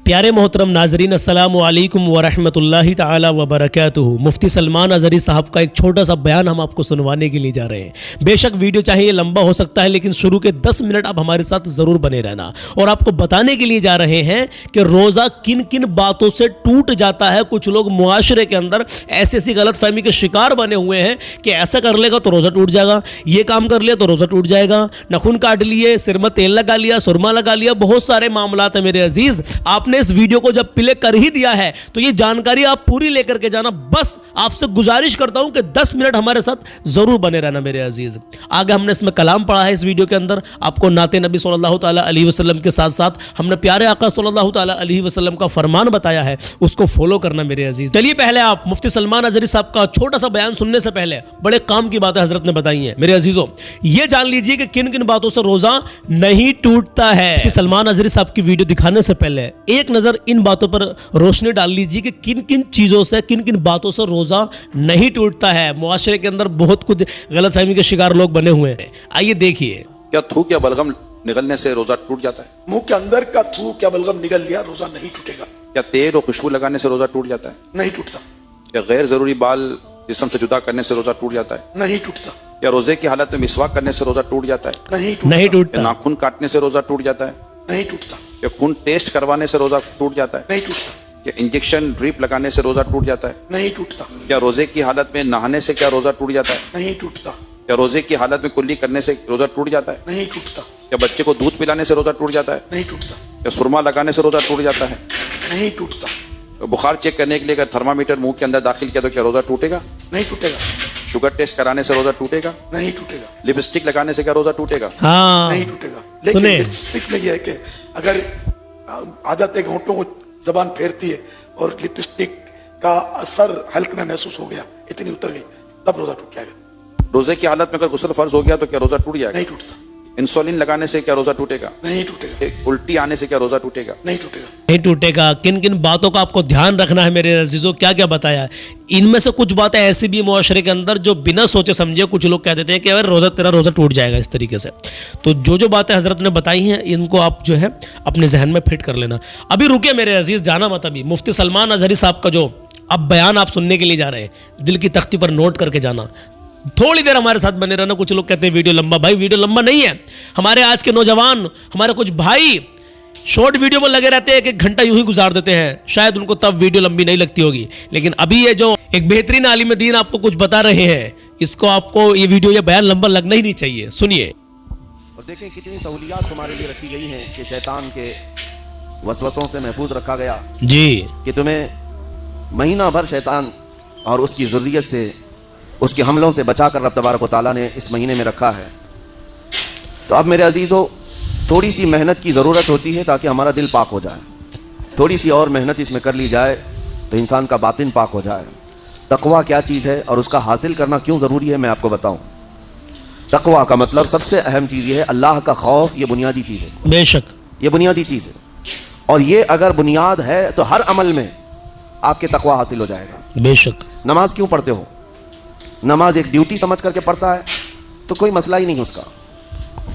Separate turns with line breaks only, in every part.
پیارے محترم ناظرین، السلام علیکم ورحمۃ تعالی وبرکاتہ۔ مفتی سلمان اظہری صاحب کا ایک چھوٹا سا بیان ہم آپ کو سنوانے کے لیے جا رہے ہیں۔ بے شک ویڈیو چاہے یہ لمبا ہو سکتا ہے، لیکن شروع کے 10 منٹ آپ ہمارے ساتھ ضرور بنے رہنا، اور آپ کو بتانے کے لیے جا رہے ہیں کہ روزہ کن کن باتوں سے ٹوٹ جاتا ہے۔ کچھ لوگ معاشرے کے اندر ایسی غلط فہمی کے شکار بنے ہوئے ہیں کہ ایسا کر لے گا تو روزہ ٹوٹ جائے گا، یہ کام کر لیا تو روزہ ٹوٹ جائے گا، ناخن کاٹ لیے، سر میں تیل لگا لیا، سرما لگا لیا، بہت سارے معاملات ہیں میرے عزیز۔ آپ نے اس ویڈیو کو جب پلے کر ہی دیا ہے تو یہ جانکاری آپ پوری لے کر کے جانا۔ بس آپ سے گزارش کرتا ہوں کہ 10 منٹ ہمارے ساتھ ضرور بنے رہنا میرے عزیز۔ آگے ہم نے اس میں کلام پڑھا ہے، اس ویڈیو کے اندر آپ کو نعت نبی صلی اللہ تعالی علیہ وسلم کے ساتھ ساتھ ہم نے پیارے آقا صلی اللہ تعالی علیہ وسلم کا فرمان بتایا ہے، اس کو فالو کرنا میرے عزیز۔ چلیے پہلے آپ مفتی سلمان اظہری صاحب کا چھوٹا سا بیان سننے سے پہلے بڑے کام کی باتیں حضرت نے بتائی ہیں میرے عزیزوں۔ یہ جان لیجئے کہ کن کن باتوں سے روزہ نہیں ٹوٹتا ہے۔ مفتی سلمان اظہری صاحب کی ویڈیو دکھانے سے پہلے ایک نظر ان باتوں پر روشنی ڈال لیجیے کہ کن کن چیزوں سے، کن کن باتوں سے روزہ نہیں ٹوٹتا ہے۔ معاشرے کے اندر بہت کچھ غلط فہمی کے شکار لوگ بنے ہوئے ہیں، آئیے دیکھیے۔
کیا تھوک یا بلغم نگلنے سے روزہ ٹوٹ جاتا ہے؟
منہ کے اندر کا تھوک یا بلغم نگل لیا، روزہ نہیں ٹوٹے گا۔
کیا تیل اور خوشبو لگانے سے روزہ ٹوٹ جاتا ہے؟
نہیں ٹوٹتا۔
کیا غیر ضروری بال جسم سے جدا کرنے سے روزہ ٹوٹ جاتا ہے؟
نہیں ٹوٹتا۔
کیا روزے کی حالت میں مسواک کرنے سے روزہ ٹوٹ جاتا ہے؟
نہیں
کیا
ٹوٹتا۔
ناخن کاٹنے سے روزہ ٹوٹ جاتا ہے؟
نہیں ٹوٹتا۔
کیا خون ٹیسٹ کروانے سے روزہ ٹوٹ جاتا ہے؟
نہیں ٹوٹتا۔
کیا انجیکشن ڈریپ لگانے سے روزہ ٹوٹ جاتا ہے؟
نہیں ٹوٹتا۔
کیا روزے کی حالت میں نہانے سے کیا روزہ ٹوٹ جاتا ہے؟
نہیں ٹوٹتا۔
کیا روزے کی حالت میں کلی کرنے سے روزہ ٹوٹ جاتا ہے؟
نہیں ٹوٹتا۔
کیا بچے کو دودھ پلانے سے روزہ ٹوٹ جاتا ہے؟
نہیں ٹوٹتا۔
کیا سرما لگانے سے روزہ ٹوٹ جاتا ہے؟
نہیں ٹوٹتا۔
بخار چیک کرنے کے لیے اگر تھرمامیٹر منہ کے اندر داخل کیا تو کیا روزہ ٹوٹے گا؟
نہیں ٹوٹے گا۔
شوگر ٹیسٹ کرانے سے روزہ ٹوٹے گا؟
نہیں ٹوٹے گا۔
لپسٹک لگانے سے کیا روزہ ٹوٹے گا؟
ہاں
نہیں ٹوٹے گا۔ لیکن
سنیں،
لپسٹک میں یہ ہے کہ اگر عادت ہے ہونٹوں کو زبان پھیرتی ہے اور لپسٹک کا اثر حلق میں محسوس ہو گیا، اتنی اتر گئی، تب روزہ ٹوٹ جائے گا۔
روزے کی حالت میں اگر غسل فرض ہو گیا تو کیا روزہ ٹوٹ جائے گا؟
نہیں ٹوٹتا۔
انسولین لگانے سے کیا روزہ ٹوٹے گا؟
نہیں ٹوٹے گا۔
الٹی آنے سے کیا روزہ ٹوٹے گا؟
نہیں ٹوٹے گا۔
نہیں ٹوٹے گا۔ کن کن باتوں کا آپ کو دھیان رکھنا ہے میرے عزیزوں، کیا کیا بتایا ہے۔ ان میں سے کچھ باتیں ایسی بھی معاشرے کے اندر جو بنا سوچے سمجھے کچھ لوگ کہہ دیتے ہیں کہ روزہ تیرا روزہ ٹوٹ جائے گا اس طریقے سے۔ تو جو باتیں حضرت نے بتائی ہیں ان کو آپ جو ہے اپنے ذہن میں فٹ کر لینا۔ ابھی رکے میرے عزیز، جانا مت ابھی۔ مفتی سلمان اظہری صاحب کا جو اب بیان آپ سننے کے لیے جا رہے ہیں، دل کی تختی پر نوٹ کر کے جانا، تھوڑی دیر ہمارے ساتھ بنے رہنا۔ کچھ لوگ کہتے ہیں ویڈیو لمبا، بھائی ویڈیو لمبا نہیں ہے۔ ہمارے آج کے نوجوان، ہمارے کچھ بھائی شارٹ ویڈیو میں لگے رہتے ہیں، ایک گھنٹہ یوں ہی گزار دیتے ہیں، شاید ان کو تب ویڈیو لمبی نہیں لگتی ہوگی، لیکن ابھی یہ جو ایک بہترین عالم دین آپ کو کچھ بتا رہے ہیں، اس کو آپ کو یہ ویڈیو یا بیان لمبا لگنا ہی نہیں چاہیے۔ سنیے
اور دیکھیں کتنی سہولیات تمہارے لیے رکھی گئی ہیں کہ شیطان کے وسوسوں سے محفوظ رکھا گیا
جی،
کہ تمہیں مہینہ بھر شیطان اور اس کی ذریت سے، اس کے حملوں سے بچا کر رب تبارک و تعالیٰ نے اس مہینے میں رکھا ہے۔ تو اب میرے عزیزو، تھوڑی سی محنت کی ضرورت ہوتی ہے تاکہ ہمارا دل پاک ہو جائے۔ تھوڑی سی اور محنت اس میں کر لی جائے تو انسان کا باطن پاک ہو جائے۔ تقویٰ کیا چیز ہے اور اس کا حاصل کرنا کیوں ضروری ہے میں آپ کو بتاؤں۔ تقویٰ کا مطلب سب سے اہم چیز یہ ہے اللہ کا خوف، یہ بنیادی چیز ہے،
بے شک
یہ بنیادی چیز ہے، اور یہ اگر بنیاد ہے تو ہر عمل میں آپ کے تقویٰ حاصل ہو جائے گا۔
بے شک۔
نماز کیوں پڑھتے ہو؟ نماز ایک ڈیوٹی سمجھ کر کے پڑھتا ہے تو کوئی مسئلہ ہی نہیں اس کا،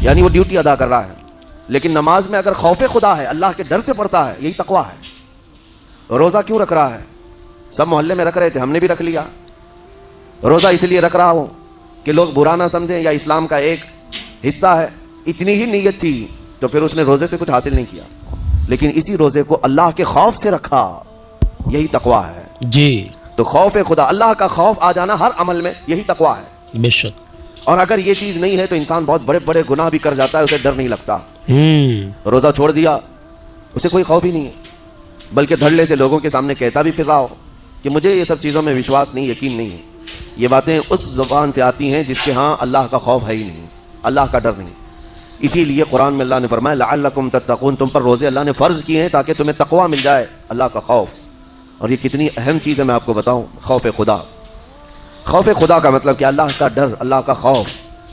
یعنی وہ ڈیوٹی ادا کر رہا ہے۔ لیکن نماز میں اگر خوف خدا ہے، اللہ کے ڈر سے پڑھتا ہے، یہی تقویٰ ہے۔ روزہ کیوں رکھ رہا ہے؟ سب محلے میں رکھ رہے تھے، ہم نے بھی رکھ لیا۔ روزہ اس لیے رکھ رہا ہوں کہ لوگ برا نہ سمجھیں یا اسلام کا ایک حصہ ہے، اتنی ہی نیت تھی تو پھر اس نے روزے سے کچھ حاصل نہیں کیا، لیکن اسی روزے کو اللہ کے خوف سے رکھا، یہی تقویٰ ہے۔
جی،
تو خوف خدا، اللہ کا خوف آ جانا ہر عمل میں، یہی تقویٰ ہے۔
بے شک۔
اور اگر یہ چیز نہیں ہے تو انسان بہت بڑے بڑے گناہ بھی کر جاتا ہے، اسے ڈر نہیں لگتا۔ روزہ چھوڑ دیا، اسے کوئی خوف ہی نہیں ہے، بلکہ دھڑلے سے لوگوں کے سامنے کہتا بھی پھر رہا ہو کہ مجھے یہ سب چیزوں میں وشواس نہیں، یقین نہیں ہے۔ یہ باتیں اس زبان سے آتی ہیں جس کے ہاں اللہ کا خوف ہے ہی نہیں، اللہ کا ڈر نہیں۔ اسی لیے قرآن میں اللہ نے فرمایا لعلکم تتقون، تم پر روزے اللہ نے فرض کیے ہیں تاکہ تمہیں تقویٰ مل جائے، اللہ کا خوف۔ اور یہ کتنی اہم چیز ہے میں آپ کو بتاؤں، خوف خدا۔ خوف خدا کا مطلب کہ اللہ کا ڈر، اللہ کا خوف،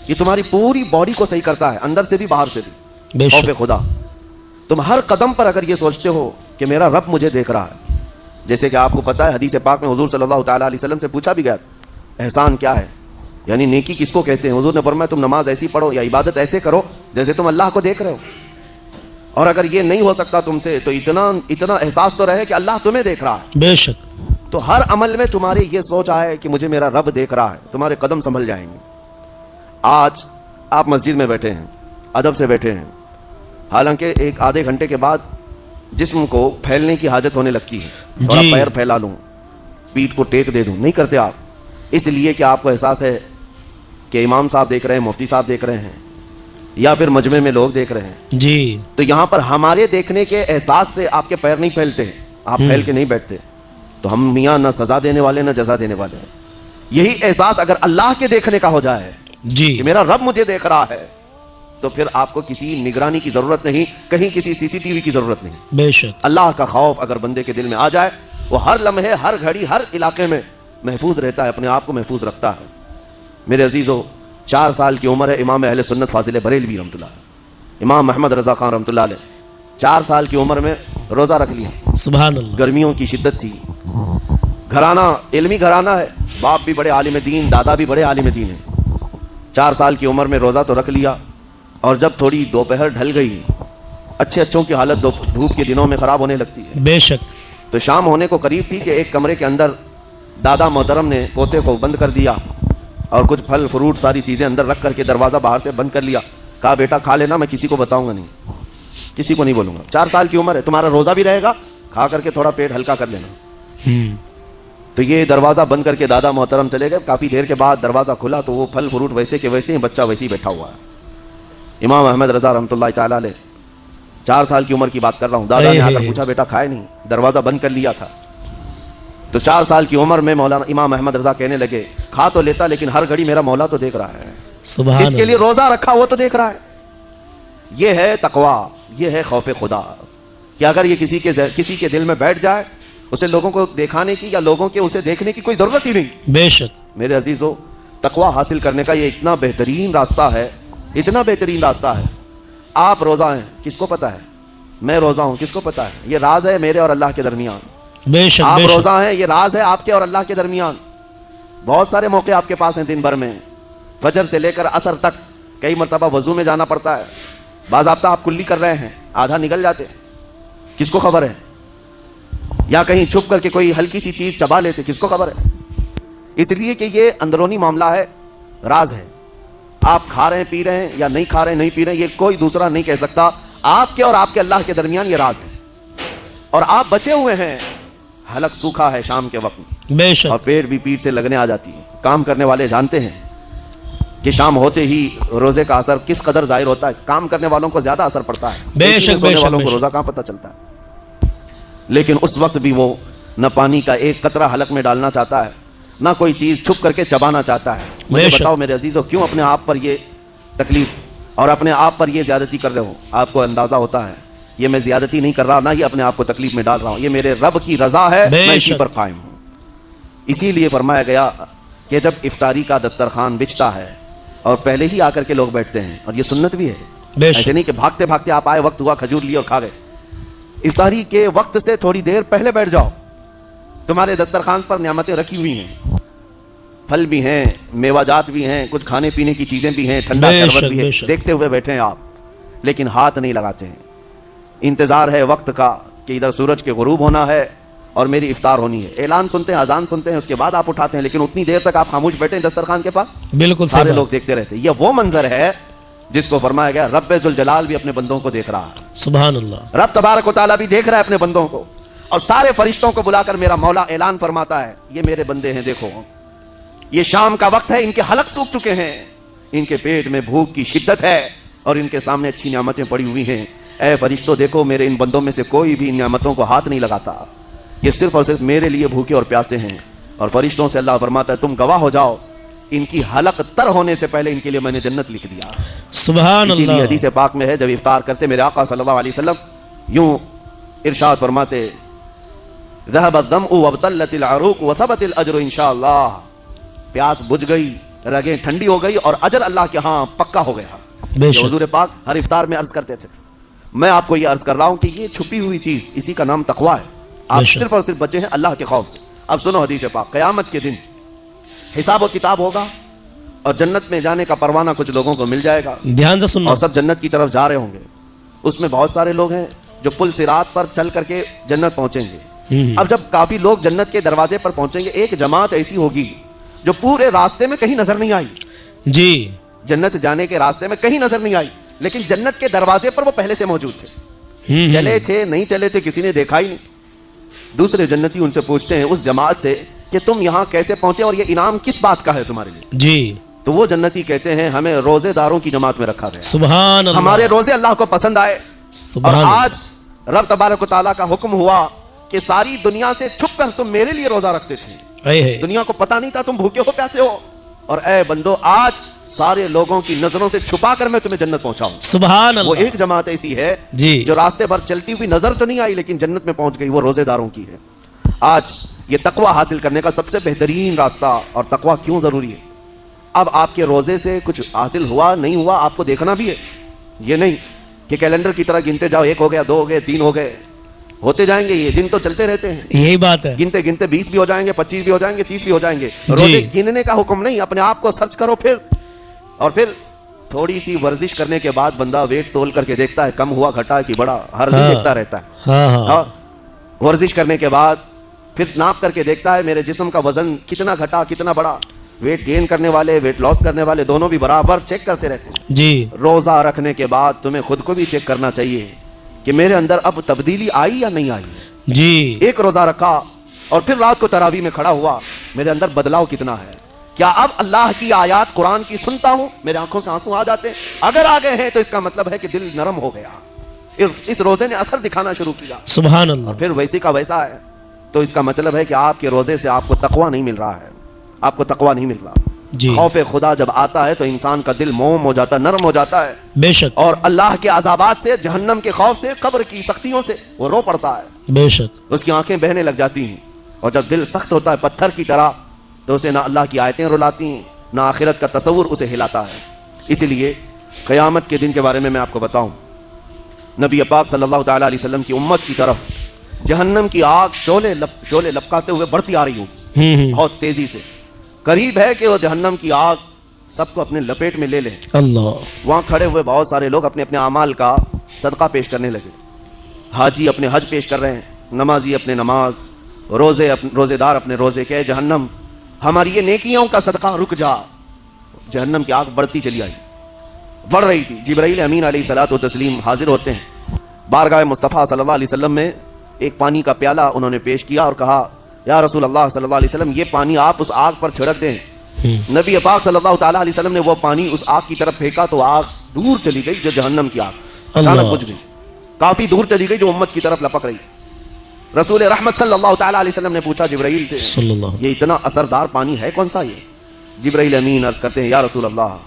یہ تمہاری پوری باڈی کو صحیح کرتا ہے، اندر سے بھی باہر سے بھی۔ خوف خدا، تم ہر قدم پر اگر یہ سوچتے ہو کہ میرا رب مجھے دیکھ رہا ہے، جیسے کہ آپ کو پتا ہے حدیث پاک میں حضور صلی اللہ تعالیٰ علیہ وسلم سے پوچھا بھی گیا احسان کیا ہے، یعنی نیکی کس کو کہتے ہیں؟ حضور نے فرمایا تم نماز ایسی پڑھو یا عبادت ایسے کرو جیسے تم اللہ کو دیکھ رہے ہو۔ اور اگر یہ نہیں ہو سکتا تم سے تو اتنا احساس تو رہے کہ اللہ تمہیں دیکھ رہا ہے.
بے شک.
تو ہر عمل میں تمہاری یہ سوچ آئے کہ مجھے میرا رب دیکھ رہا ہے, تمہارے قدم سنبھل جائیں گے. آج آپ مسجد میں بیٹھے ہیں, ادب سے بیٹھے ہیں, حالانکہ ایک آدھے گھنٹے کے بعد جسم کو پھیلنے کی حاجت ہونے لگتی ہے, تھوڑا پیر پھیلا لوں, پیٹھ کو ٹیک دے دوں, نہیں کرتے آپ, اس لیے کہ آپ کو احساس ہے کہ امام صاحب دیکھ رہے ہیں, مفتی صاحب دیکھ رہے ہیں, یا پھر مجمع میں لوگ دیکھ رہے ہیں.
جی.
تو یہاں پر ہمارے دیکھنے کے احساس سے آپ کے پیر نہیں پھیلتے, آپ پھیل کے نہیں بیٹھتے. تو ہم میاں نہ سزا دینے والے نہ جزا دینے والے ہیں. یہی احساس اگر اللہ کے دیکھنے کا ہو جائے
جی
کہ میرا رب مجھے دیکھ رہا ہے, تو پھر آپ کو کسی نگرانی کی ضرورت نہیں, کہیں کسی سی سی ٹی وی کی ضرورت نہیں.
بے شک.
اللہ کا خوف اگر بندے کے دل میں آ جائے, وہ ہر لمحے, ہر گھڑی, ہر علاقے میں محفوظ رہتا ہے, اپنے آپ کو محفوظ رکھتا ہے. میرے عزیزو, 4 سال کی عمر ہے امام اہل سنت فاضل بریلوی رحمۃ اللہ, امام محمد رضا خان رحمۃ اللہ علیہ, 4 سال کی عمر میں روزہ رکھ لیا.
سبحان اللہ.
گرمیوں کی شدت تھی, گھرانہ علمی گھرانہ ہے, باپ بھی بڑے عالم دین, دادا بھی بڑے عالم دین ہیں. 4 سال کی عمر میں روزہ تو رکھ لیا, اور جب تھوڑی دوپہر ڈھل گئی, اچھوں کی حالت دھوپ کے دنوں میں خراب ہونے لگتی ہے.
بے شک.
تو شام ہونے کو قریب تھی کہ ایک کمرے کے اندر دادا محترم نے پوتے کو بند کر دیا, اور کچھ پھل فروٹ ساری چیزیں اندر رکھ کر کے دروازہ باہر سے بند کر لیا. کہا بیٹا کھا لینا, میں کسی کو بتاؤں گا نہیں, کسی کو نہیں بولوں گا. 4 سال کی عمر ہے, تمہارا روزہ بھی رہے گا, کھا کر کے تھوڑا پیٹ ہلکا کر لینا. تو یہ دروازہ بند کر کے دادا محترم چلے گئے. کافی دیر کے بعد دروازہ کھلا تو وہ پھل فروٹ ویسے کے ویسے ہی, بچہ ویسے ہی بیٹھا ہوا ہے. امام احمد رضا رحمۃ اللہ تعالیٰ علیہ, 4 سال کی عمر کی بات کر رہا ہوں, دادا نے آ کر پوچھا بیٹا کھائے نہیں, دروازہ بند کر لیا تھا. تو 4 سال کی عمر میں مولانا امام احمد رضا کہنے لگے, کھا تو لیتا لیکن ہر گھڑی میرا مولا تو دیکھ رہا ہے, جس کے لیے روزہ رکھا وہ تو دیکھ رہا ہے. یہ ہے تقویٰ, یہ ہے خوف خدا, کہ اگر یہ کسی کے دل میں بیٹھ جائے, اسے لوگوں کو دکھانے کی یا لوگوں کے اسے دیکھنے کی کوئی ضرورت ہی نہیں.
بے شک.
میرے عزیزو, تقویٰ حاصل کرنے کا یہ اتنا بہترین راستہ ہے, اتنا بہترین راستہ ہے. آپ روزہ ہیں, کس کو پتا ہے؟ میں روزہ ہوں, کس کو پتا ہے؟ یہ راز ہے میرے اور اللہ کے درمیان.
بے شک.
آپ روزہ ہیں, یہ راز ہے آپ کے اور اللہ کے درمیان. بہت سارے موقع آپ کے پاس ہیں دن بھر میں, فجر سے لے کر عصر تک, کئی مرتبہ وضو میں جانا پڑتا ہے, باضابطہ آپ کلی کر رہے ہیں, آدھا نگل جاتے, کس کو خبر ہے؟ یا کہیں چھپ کر کے کوئی ہلکی سی چیز چبا لیتے, کس کو خبر ہے؟ اس لیے کہ یہ اندرونی معاملہ ہے, راز ہے. آپ کھا رہے ہیں, پی رہے ہیں, یا نہیں کھا رہے ہیں, نہیں پی رہے ہیں, یہ کوئی دوسرا نہیں کہہ سکتا. آپ کے اور آپ کے اللہ کے درمیان یہ راز ہے. اور آپ بچے ہوئے ہیں, حلق سوکھا ہے شام کے وقت,
بے شک,
اور پیٹ بھی پیٹ سے لگنے آ جاتی ہے. کام کرنے والے جانتے ہیں کہ شام ہوتے ہی روزے کا اثر کس قدر ظاہر ہوتا ہے. کام کرنے والوں کو زیادہ اثر پڑتا ہے,
بے شک,
سونے والوں کو روزہ کہاں پتہ چلتا ہے. لیکن اس وقت بھی وہ نہ پانی کا ایک قطرہ حلق میں ڈالنا چاہتا ہے, نہ کوئی چیز چھپ کر کے چبانا چاہتا ہے. مجھے بتاؤ میرے عزیزو, کیوں اپنے آپ پر یہ تکلیف اور اپنے آپ پر یہ زیادتی کر رہے ہو؟ آپ کو اندازہ ہوتا ہے یہ میں زیادتی نہیں کر رہا, نہ ہی اپنے آپ کو تکلیف میں ڈال رہا ہوں, یہ میرے رب کی رضا ہے, میں اسی پر قائم ہوں. اسی لیے فرمایا گیا کہ جب افطاری کا دسترخوان بچھتا ہے اور پہلے ہی آ کر کے لوگ بیٹھتے ہیں, اور یہ سنت بھی ہے, ایسے نہیں کہ بھاگتے بھاگتے آپ آئے, وقت ہوا کھجور لیے اور کھا گئے. افطاری کے وقت سے تھوڑی دیر پہلے بیٹھ جاؤ. تمہارے دسترخوان پر نعمتیں رکھی ہوئی ہیں, پھل بھی ہیں, میوہ جات بھی ہیں, کچھ کھانے پینے کی چیزیں بھی ہیں, ٹھنڈا شربت بھی ہے, دیکھتے ہوئے بیٹھے ہیں آپ, لیکن ہاتھ نہیں لگاتے ہیں. انتظار ہے وقت کا کہ ادھر سورج کے غروب ہونا ہے اور میری افطار ہونی ہے. اعلان سنتے ہیں, اذان سنتے ہیں, اس کے بعد آپ اٹھاتے ہیں, لیکن اتنی دیر تک آپ خاموش بیٹھے ہیں دسترخوان کے پاس,
بالکل
سارے لوگ دیکھتے رہتے ہیں. یہ وہ منظر ہے جس کو فرمایا گیا رب ذوالجلال بھی اپنے بندوں کو دیکھ رہا ہے.
سبحان اللہ.
رب تبارک و تعالیٰ بھی دیکھ رہا ہے اپنے بندوں کو, اور سارے فرشتوں کو بلا کر میرا مولا اعلان فرماتا ہے, یہ میرے بندے ہیں, دیکھو یہ شام کا وقت ہے, ان کے حلق سوکھ چکے ہیں, ان کے پیٹ میں بھوک کی شدت ہے, اور ان کے سامنے اچھی نعمتیں پڑی ہوئی ہیں. اے فرشتوں دیکھو, میرے ان بندوں میں سے کوئی بھی ان نعمتوں کو ہاتھ نہیں لگاتا, یہ صرف اور صرف میرے لیے بھوکے اور پیاسے ہیں. اور فرشتوں سے اللہ فرماتا ہے تم گواہ ہو جاؤ, ان کی حلق تر ہونے سے پہلے ان کے لیے میں نے جنت لکھ دیا.
سبحان
اسی لیے
اللہ.
حدیث پاک میں ہے, جب افطار کرتے میرے آقا صلی اللہ علیہ وسلم یوں ارشاد فرماتے, ذهب الظمأ وابتلت العروق وثبت الاجر انشاءاللہ. پیاس بجھ گئی, رگیں ٹھنڈی ہو گئی, اور اجر اللہ کے ہاں پکا ہو گیا. یہ حضور پاک ہر افطار میں عرض کرتے تھے. میں آپ کو یہ عرض کر رہا ہوں کہ یہ چھپی ہوئی چیز, اسی کا نام تقویٰ ہے. آپ صرف اور صرف بچے ہیں اللہ کے خوف سے. اب سنو حدیث پاک, قیامت کے دن حساب و کتاب ہوگا, اور جنت میں جانے کا پروانہ کچھ لوگوں کو مل جائے گا,
دھیان سے سننا,
اور سب جنت کی طرف جا رہے ہوں گے. اس میں بہت سارے لوگ ہیں جو پل صراط پر چل کر کے جنت پہنچیں گے. اب جب کافی لوگ جنت کے دروازے پر پہنچیں گے, ایک جماعت ایسی ہوگی جو پورے راستے میں کہیں نظر نہیں آئی.
جی,
جنت جانے کے راستے میں کہیں نظر نہیں آئی, لیکن جنت کے دروازے پر وہ پہلے سے موجود تھے. چلے تھے نہیں چلے تھے کسی نے دیکھا ہی نہیں. دوسرے جنتی ان سے پوچھتے ہیں اس جماعت سے کہ تم یہاں کیسے پہنچے اور یہ انعام کس بات کا ہے تمہارے لیے؟
جی,
تو وہ جنتی کہتے ہیں ہمیں روزے داروں کی جماعت میں رکھا گیا.
سبحان اللہ,
ہمارے روزے اللہ کو پسند آئے, اور
سبحان اللہ.
آج رب تبارک و تعالیٰ کا حکم ہوا کہ ساری دنیا سے چھپ کر تم میرے لیے روزہ رکھتے تھے.
اے ہے,
دنیا کو پتا نہیں تھا تم بھوکے ہو پیاسے ہو, اور اے بندو آج سارے لوگوں کی نظروں سے چھپا کر میں تمہیں جنت پہنچاؤں.
سبحان
وہ
اللہ.
ایک جماعت ایسی ہے
جی,
جو راستے پر چلتی ہوئی نظر تو نہیں آئی لیکن جنت میں پہنچ گئی, وہ روزے داروں کی ہے. آج یہ تقوی حاصل کرنے کا سب سے بہترین راستہ, اور تقوی کیوں ضروری ہے. اب آپ کے روزے سے کچھ حاصل ہوا نہیں ہوا آپ کو دیکھنا بھی ہے. یہ نہیں کہ کیلنڈر کی طرح گنتے جاؤ, 1 ہو گیا, 2 ہو گئے, 3 ہو گئے, ہوتے جائیں گے. یہ دن تو چلتے رہتے ہیں,
یہی بات ہے.
گنتے گنتے 20 بھی ہو جائیں گے, 25 بھی ہو جائیں گے, 30 بھی ہو جائیں گے. روزے گننے کا حکم نہیں, اپنے آپ کو سرچ کرو پھر, اور پھر تھوڑی سی ورزش کرنے کے بعد بندہ ویٹ تول کر کے دیکھتا ہے کم ہوا گھٹا کہ بڑا, ہر دن دیکھتا رہتا ہے.
ہاں,
ورزش کرنے کے بعد پھر ناپ کر کے دیکھتا ہے میرے جسم کا وزن کتنا گھٹا کتنا بڑا. ویٹ گین کرنے والے ویٹ لاس کرنے والے دونوں بھی برابر چیک کرتے رہتے ہیں.
جی,
روزہ رکھنے کے بعد تمہیں خود کو بھی چیک کرنا چاہیے کہ میرے اندر اب تبدیلی آئی یا نہیں آئی.
جی,
ایک روزہ رکھا اور پھر رات کو تراویح میں کھڑا ہوا, میرے اندر بدلاؤ کتنا ہے. کیا اب اللہ کی آیات قرآن کی سنتا ہوں میرے آنکھوں سے آنسو آ جاتے ہیں؟ اگر آ گئے ہیں تو اس کا مطلب ہے کہ دل نرم ہو گیا, اس روزے نے اثر دکھانا شروع کیا.
سبحان اللہ.
اور پھر ویسے کا ویسا ہے تو اس کا مطلب ہے کہ آپ کے روزے سے آپ کو تقوی نہیں مل رہا ہے, آپ کو تقوی نہیں مل رہا.
جی,
خوف خدا جب آتا ہے تو انسان کا دل موم ہو جاتا ہے, نرم ہو جاتا ہے,
بے شک,
اور اللہ کے عذابات سے, جہنم کے خوف سے, قبر کی سختیوں سے وہ رو پڑتا ہے.
بے شک,
اس کی آنکھیں بہنے لگ جاتی ہیں, اور جب دل سخت ہوتا ہے پتھر کی طرح تو اسے نہ اللہ کی آیتیں رلاتی ہیں نہ آخرت کا تصور اسے ہلاتا ہے. اسی لیے قیامت کے دن کے بارے میں آپ کو بتاؤں, نبی پاک صلی اللہ تعالیٰ علیہ وسلم کی امت کی طرف جہنم کی آگ شعلے لپکاتے ہوئے بڑھتی آ رہی ہوگی بہت تیزی سے. قریب ہے کہ وہ جہنم کی آگ سب کو اپنے لپیٹ میں لے لیں.
اللہ.
وہاں کھڑے ہوئے بہت سارے لوگ اپنے اپنے اعمال کا صدقہ پیش کرنے لگے. حاجی اپنے حج پیش کر رہے ہیں, نمازی اپنے نماز, روزے دار اپنے روزے. کہ جہنم ہماری یہ نیکیوں کا صدقہ رک جا. جہنم کی آگ بڑھتی چلی آئی, بڑھ رہی تھی. جبرائیل امین علیہ الصلوۃ والتسلیم حاضر ہوتے ہیں بارگاہ مصطفیٰ صلی اللہ علیہ وسلم میں. ایک پانی کا پیالہ انہوں نے پیش کیا اور کہا یا رسول اللہ صلی اللہ علیہ وسلم یہ پانی آپ اس آگ پر چھڑک دیں. نبی پاک صلی اللہ تعالیٰ علیہ وسلم نے وہ پانی اس آگ کی طرف پھینکا تو آگ دور چلی گئی, جو جہنم کی آگ اچانک بجھ گئی, کافی دور چلی گئی, جو امت کی طرف لپک رہی. رسول رحمت صلی اللہ تعالیٰ علیہ وسلم نے پوچھا جبرائیل سے یہ اتنا اثردار پانی ہے کون سا؟ یہ جبرائیل امین عرض کرتے ہیں یا رسول اللہ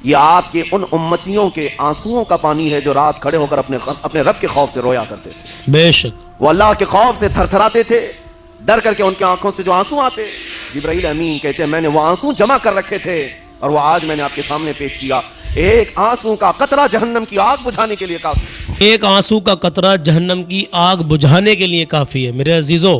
یہ آپ کے ان امتیوں کے آنسوؤں کا پانی ہے جو رات کھڑے ہو کر اپنے رب کے خوف سے رویا کرتے تھے.
بے شک,
وہ اللہ کے خوف سے تھر تھراتے تھے, ڈر کر کے ان کی آنکھوں سے جو آنسو آتے. جبرائیل امین کہتے ہیں میں نے وہ آنسو جمع کر رکھے تھے اور وہ آج میں نے آپ کے سامنے پیش کیا. ایک آنسو کا قطرہ جہنم کی آگ بجھانے کے لیے کافی.
ایک آنسو کا قطرہ جہنم کی آگ بجھانے کے لیے کافی ہے. میرے عزیزو,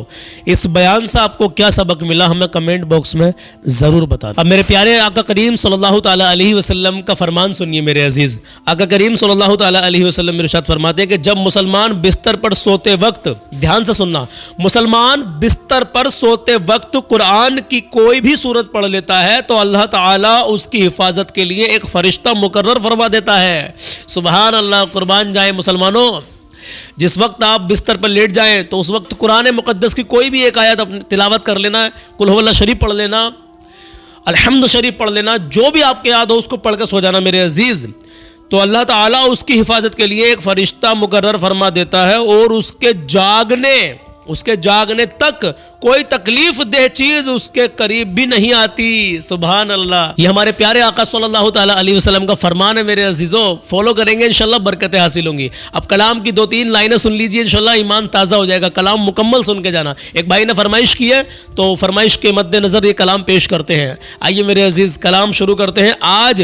اس بیان سے آپ کو کیا سبق ملا ہمیں کمنٹ باکس میں ضرور بتا دیں. اب میرے پیارے آقا کریم صلی اللہ تعالیٰ علیہ وسلم کا فرمان سنیے میرے عزیز. آقا کریم صلی اللہ تعالیٰ علیہ وسلم ارشاد فرماتے ہیں کہ جب مسلمان بستر پر سوتے وقت, دھیان سے سننا, مسلمان بستر پر سوتے وقت قرآن کی کوئی بھی سورت پڑھ لیتا ہے تو اللہ تعالیٰ اس کی حفاظت کے لیے ایک فرشتہ مقرر فرما دیتا ہے. سبحان اللہ, قربان جائیں مسلمانوں. جس وقت آپ بستر پر لیٹ جائیں تو اس وقت قرآن مقدس کی کوئی بھی ایک آیت تلاوت کر لینا, قل هو اللہ شریف پڑھ لینا, الحمد شریف پڑھ لینا, جو بھی آپ کے یاد ہو اس کو پڑھ کے سو جانا میرے عزیز. تو اللہ تعالیٰ اس کی حفاظت کے لیے ایک فرشتہ مقرر فرما دیتا ہے, اور اس کے جاگنے تک کوئی تکلیف دہ چیز اس کے قریب بھی نہیں آتی. سبحان اللہ. یہ ہمارے پیارے آقا صلی اللہ تعالیٰ علیہ وسلم کا فرمان ہے میرے عزیزوں. فالو کریں گے انشاءاللہ برکتیں حاصل ہوں گی. اب کلام کی 2-3 لائنیں سن لیجئے, انشاءاللہ ایمان تازہ ہو جائے گا. کلام مکمل سن کے جانا. ایک بھائی نے فرمائش کی ہے تو فرمائش کے مد نظر یہ کلام پیش کرتے ہیں. آئیے میرے عزیز کلام شروع کرتے ہیں. آج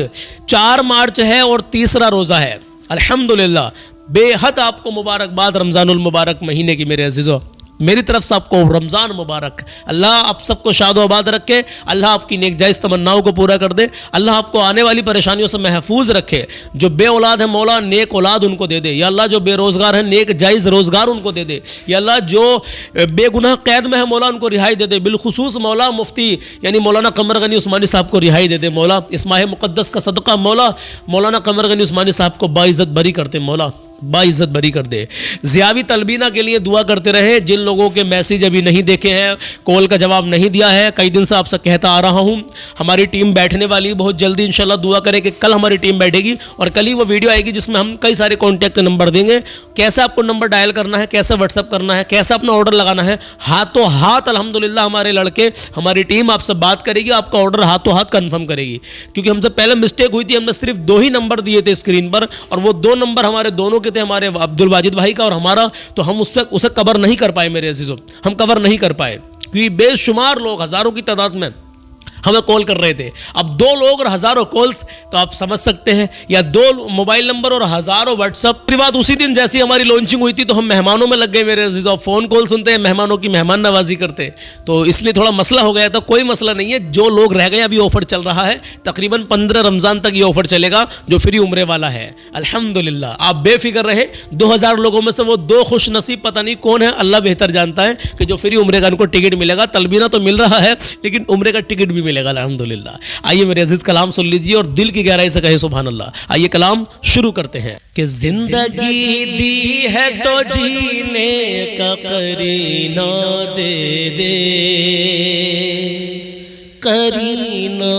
4 مارچ ہے اور تیسرا روزہ ہے. الحمدللہ, بے حد آپ کو مبارکباد رمضان المبارک مہینے کی میرے عزیزوں. میری طرف سے آپ کو رمضان مبارک. اللہ آپ سب کو شاد و آباد رکھے, اللہ آپ کی نیک جائز تمناؤں کو پورا کر دے, اللہ آپ کو آنے والی پریشانیوں سے محفوظ رکھے. جو بے اولاد ہیں مولا نیک اولاد ان کو دے دے, یا اللہ جو بے روزگار ہیں نیک جائز روزگار ان کو دے دے, یا اللہ جو بے گناہ قید میں ہے مولا ان کو رہائی دے دے. بالخصوص مولا مفتی یعنی مولانا قمر غنی عثمانی صاحب کو رہائی دے دے مولا. اس ماہ مقدس کا صدقہ مولا مولانا قمر غنی عثمانی صاحب کو باعزت بری کرتے مولا, باعزت بری کر دے. ضیاوی تلبینہ کے لیے دعا کرتے رہے. جن لوگوں کے میسیج ابھی نہیں دیکھے ہیں, کال کا جواب نہیں دیا ہے, کئی دن سے آپ سے کہتا آ رہا ہوں, ہماری ٹیم بیٹھنے والی بہت جلدی انشاءاللہ. دعا کریں کہ کل ہماری ٹیم بیٹھے گی اور کل ہی وہ ویڈیو آئے گی جس میں ہم کئی سارے کانٹیکٹ نمبر دیں گے, کیسے آپ کو نمبر ڈائل کرنا ہے, کیسے واٹس ایپ کرنا ہے, کیسے اپنا آرڈر لگانا ہے. ہاتھوں ہاتھ الحمدللہ ہمارے لڑکے ہماری ٹیم آپ سے بات کرے گی, آپ کا آرڈر ہاتھوں ہاتھ کنفرم کرے گی. کیونکہ ہم سے پہلے مسٹیک ہوئی تھی, ہم نے صرف 2 ہی نمبر دیے تھے اسکرین پر, اور وہ 2 نمبر ہمارے دونوں کے تھے, ہمارے عبد الواجد بھائی کا اور ہمارا. تو ہم اسے کور نہیں کر پائے میرے عزیزوں, ہم کور نہیں کر پائے کیونکہ بے شمار لوگ ہزاروں کی تعداد میں ہمیں کال کر رہے تھے. اب 2 لوگ اور ہزاروں کالز, تو آپ سمجھ سکتے ہیں, یا 2 موبائل نمبر اور ہزاروں واٹس ایپ. پھر بات اسی دن جیسی ہماری لانچنگ ہوئی تھی تو ہم مہمانوں میں لگ گئے میرے عزیزوں. فون کال سنتے ہیں, مہمانوں کی مہمان نوازی کرتے, تو اس لیے تھوڑا مسئلہ ہو گیا تھا. کوئی مسئلہ نہیں ہے, جو لوگ رہ گئے ابھی آفر چل رہا ہے, تقریباً 15 رمضان تک یہ آفر چلے گا جو فری عمرے والا ہے. الحمدللہ آپ بے فکر رہے. 2000 لوگوں میں سے وہ 2 خوش نصیب پتہ نہیں کون ہے, اللہ بہتر جانتا ہے, کہ جو فری عمرے کا ان کو ٹکٹ ملے گا. تلبینہ تو مل رہا ہے لیکن عمرے کا ٹکٹ بھی ملے گا الحمدللہ. آئیے میرے عزیز کلام سن لیجیے اور دل کی گہرائی سے کہے سبحان اللہ. آئیے کلام شروع کرتے ہیں. کہ زندگی دی ہے تو جینے کا قرینہ دے دے, قرینہ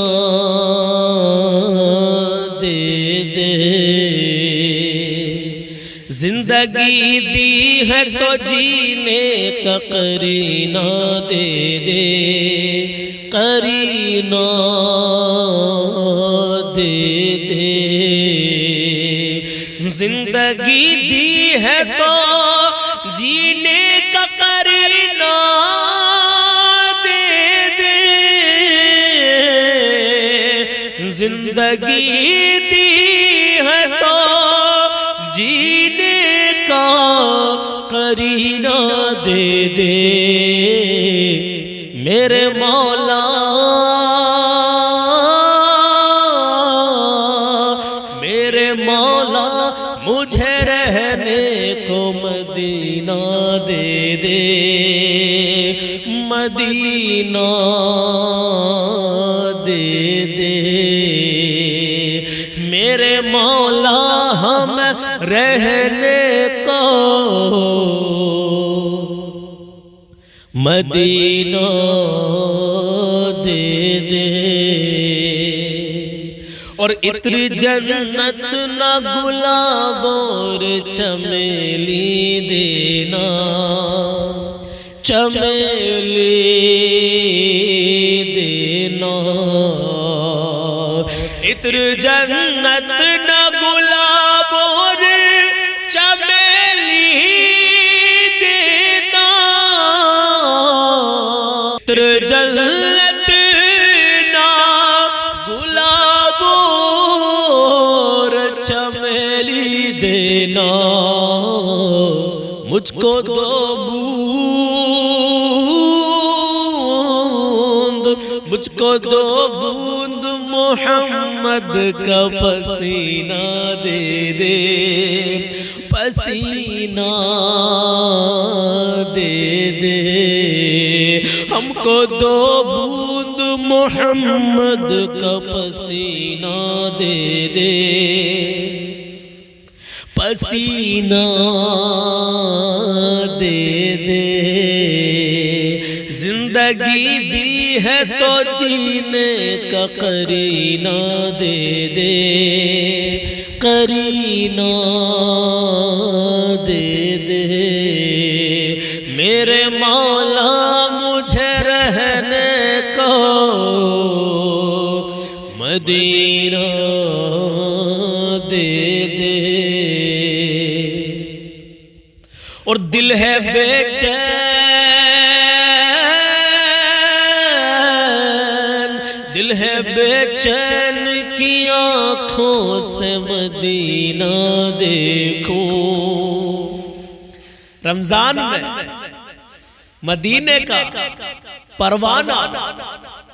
دے دے. زندگی دی ہے تو جینے کا قرینہ دے دے, قرینہ دے دے. زندگی دی ہے تو جینے کا قرینہ دے دے. زندگی دی ہے تو جینے کا قرینہ دے دے. میرے مولا میرے مولا مجھے رہنے کو مدینہ دے دے, مدینہ دے دے. میرے مولا ہم رہنے کو مدینہ دے دے. اور عطر جنت نہ گلاب اور چمیلی دینا, چمیلی دینا. عطر جنت نہ گلاب اور چمیلی دینا. عطر جنت نہ گلاب اور چمیلی دینا. مجھ کو 2 بوند, مجھ کو 2 بوند محمد کا پسینہ دے دے, پسینہ دے دے. ہم کو 2 بوند محمد کا پسینہ دے دے, پسینہ دے دے. زندگی دی ہے تو جینے کا قرینہ دے دے, قرینہ دے دے. میرے مولا مجھے رہنے کو مدینہ دے دے. اور دل ہے بے چین, دل ہے بے چین کی آنکھوں سے مدینہ دیکھوں. رمضان میں مدینے کا پروانہ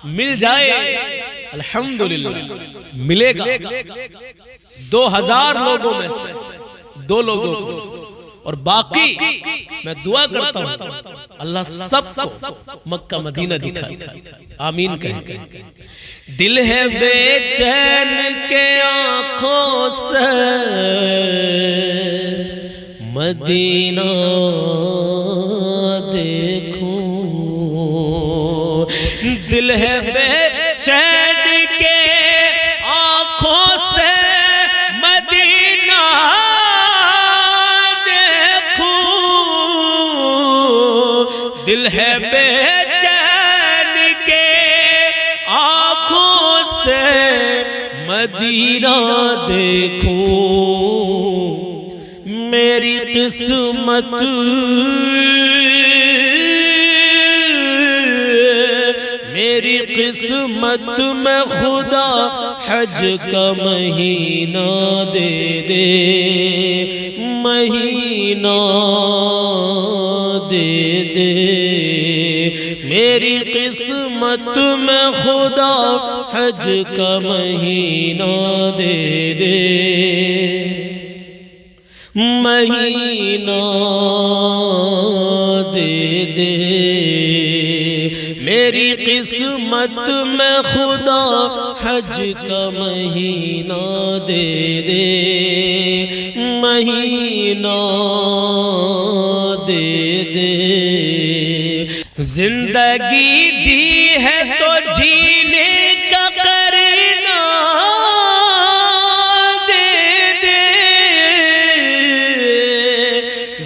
مل جائے الحمدللہ ملے گا 2000 لوگوں میں سے 2 لوگوں کو، اور باقی میں دعا کرتا ہوں اللہ سب کو مکہ مدینہ دکھائے، آمین کہیں۔ دل ہے بے چین کے آنکھوں سے مدینہ دیکھوں، دل ہے بے چین کے آنکھوں سے مدینہ دیکھوں، دل ہے بے چین کے آنکھوں سے مدینہ دیکھوں، میری قسمت میری قسمت میں خدا حج کا مہینہ دے دے، مہینہ دے دے، میری قسمت میں خدا حج کا مہینہ دے دے، مہینہ دے دے، میری قسمت میں خدا حج کا مہینہ دے دے، مہینہ دے دے، زندگی دی ہے تو جینے کا کرنا دے دے،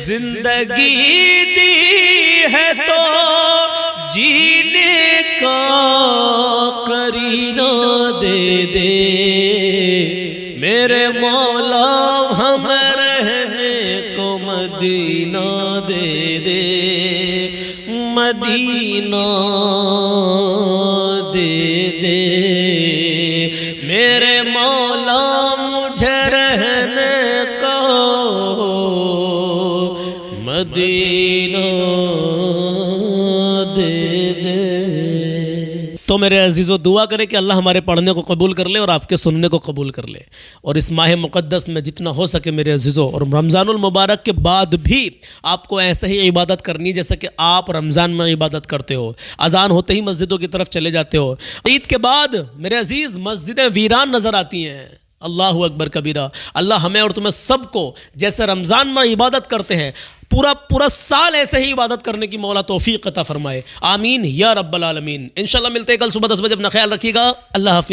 زندگی دی ہے تو جینے کا کرینہ دے دے، میرے مولا ہمیں رہنے کو مدینہ دے دے، مدینہ دے دے، میرے مولا مجھے رہنے کو مدینہ دے دے۔ تو میرے عزیزو دعا کریں کہ اللہ ہمارے پڑھنے کو قبول کر لے اور آپ کے سننے کو قبول کر لے، اور اس ماہ مقدس میں جتنا ہو سکے میرے عزیزو، اور رمضان المبارک کے بعد بھی آپ کو ایسے ہی عبادت کرنی جیسا کہ آپ رمضان میں عبادت کرتے ہو، اذان ہوتے ہی مسجدوں کی طرف چلے جاتے ہو۔ عید کے بعد میرے عزیز مسجدیں ویران نظر آتی ہیں، اللہ اکبر کبیرہ۔ اللہ ہمیں اور تمہیں سب کو جیسے رمضان میں عبادت کرتے ہیں پورا سال ایسے ہی عبادت کرنے کی مولا توفیق عطا فرمائے، آمین یا رب العالمین۔ انشاءاللہ ملتے ہیں کل صبح 10 بجے، اپنا خیال رکھیے گا، اللہ حافظ۔